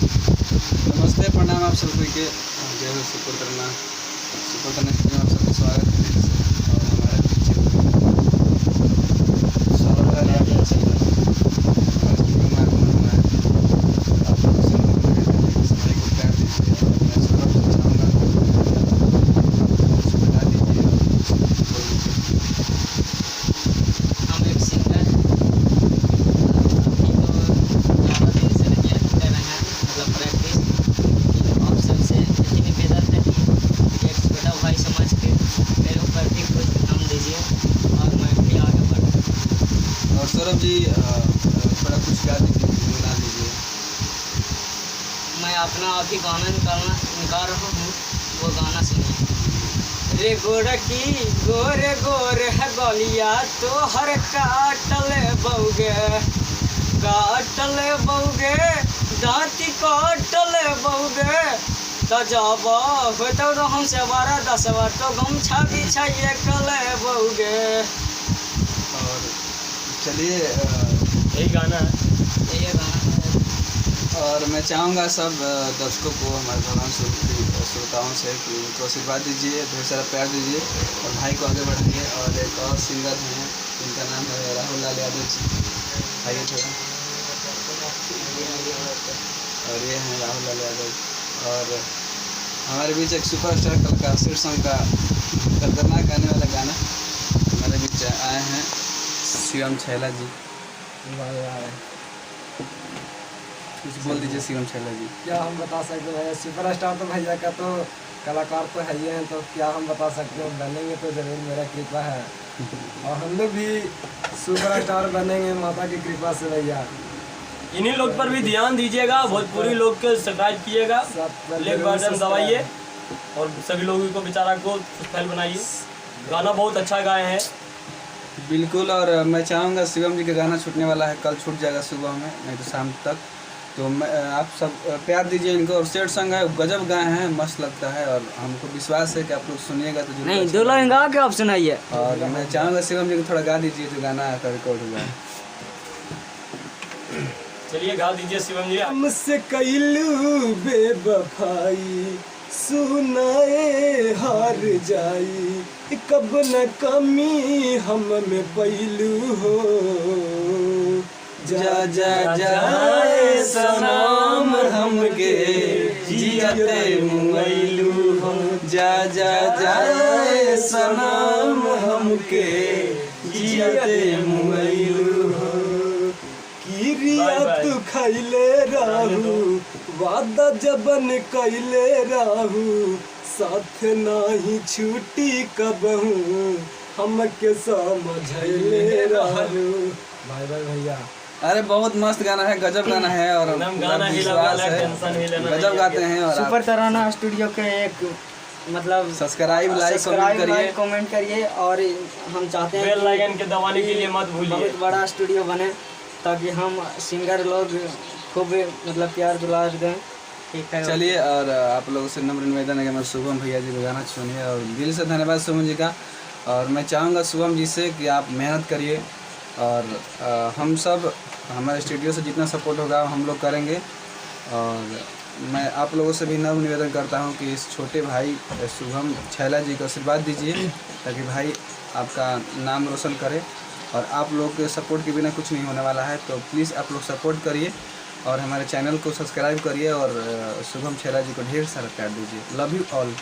नमस्ते, प्रणाम आप सभी के। जय हो सुपर करना आप सबका स्वागत है। और हमारे पीछे हमारे स्टूडियो में आगमन हुआ है। आप लोग समय को प्यार दीजिए और मैं सौरभ से चाहूँगा कुछ बता दीजिए। हम एक सिंगर अभी तो ज़्यादा दिन से नहीं कर रहे हैं, मतलब प्रैक्टिस। आप सबसे यही निवेदन है कि एक छोटा भाई समझ के मेरे ऊपर भी कुछ काम दीजिए और मैं भी आगे बढ़ूँ। और सौरभ जी थोड़ा कुछ गा दीजिए, गुनगुना दीजिए। मैं अपना अभी गाना निकाल रहा हूँ, वो गाना सुनिए। रे गोरकी गोरे गोरे है गलिया तो हर काटले बउगे दाँती काटले बउगे तो जब होते तो हमसे 12-10 बार तो गमछा बिछाइए कले बउगे। और चलिए यही गाना है। और मैं चाहूँगा सब दर्शकों को, हमारे भगवान श्रोताओं से कि उनको आशीर्वाद दीजिए, ढेर सारा प्यार दीजिए और भाई को आगे बढ़ाइए। और एक और सिंगर हैं जिनका नाम है राहुल लाल यादव जी। आइए थोड़ा। और ये हैं राहुल लाल यादव। और हमारे बीच एक सुपरस्टार कलाकार शीर्षण का खतरनाक गाने वाला गाना हमारे बीच आए हैं शिवम छैला जी। कुछ बोल दीजिए शिवम छैला जी। क्या हम बता सकते हैं भैया, सुपरस्टार तो भैया का तो कलाकार तो है ही हैं, तो क्या हम बता सकते हैं। बनेंगे तो जरूर, मेरा कृपा है और हम लोग भी सुपरस्टार बनेंगे माता की कृपा से भैया। इन्हीं लोग पर भी ध्यान दीजिएगा, भोजपुरी लोग के सब्सक्राइब कीजिएगा, लेग बटन दबाइए और सभी लोगों को बेचारा को खुशहाल बनाइए। गाना बहुत अच्छा गाए हैं। बिल्कुल। और मैं चाहूँगा शिवम जी का गाना छूटने वाला है, कल छूट जाएगा सुबह में, नहीं तो शाम तक। तो मैं आप सब प्यार दीजिए इनको। और सेट सॉन्ग है, गजब गाए हैं, मस्त लगता है और हमको विश्वास है कि आप लोग सुनिएगा तो नहीं, दो लाइन गा के आप सुनाइए। और मैं चाहूँगा शिवम जी को थोड़ा गा दीजिए जो गाना का रिकॉर्ड हुआ है। चलिए गा दीजिए शिवम जी। हमसे कैलू बेवफाई सुनाए हार जाई, कब न कमी हम में पैलू हो। जा जा जाए सनम हमके जियते मुइलू हो। जा जा जाए सनम हमके जियते मुइलू हो। किरिया तू खैले राहू, वादा जबन कैले राहू, साथ नाही छूटी कबहू, हमके समझले राहू। बाय बाय भैया। अरे बहुत मस्त गाना है, गजब गाना है और गाना विश्वास है, गजब गाते हैं। और सुपर तराना स्टूडियो के एक मतलब सब्सक्राइब लाइक कमेंट करिए और हम चाहते हैं बेल आइकन के दबाने के लिए मत भूलिए। बहुत बड़ा स्टूडियो बने ताकि हम सिंगर लोग खूब मतलब प्यार दुलार दें। ठीक है, चलिए। और आप लोगों से नम्र निवेदन है कि मैं शुभम भैया जी का गाना सुनिए और दिल से धन्यवाद शुभम जी का। और मैं चाहूँगा शुभम जी से कि आप मेहनत करिए और हम सब हमारे स्टूडियो से जितना सपोर्ट होगा हम लोग करेंगे। और मैं आप लोगों से भी नम्र निवेदन करता हूँ कि इस छोटे भाई शुभम छैला जी को आशीर्वाद दीजिए ताकि भाई आपका नाम रोशन करे। और आप लोग के सपोर्ट के बिना कुछ नहीं होने वाला है, तो प्लीज़ आप लोग सपोर्ट करिए और हमारे चैनल को सब्सक्राइब करिए और शुभम छैला जी को ढेर सारा प्यार दीजिए। Love you all.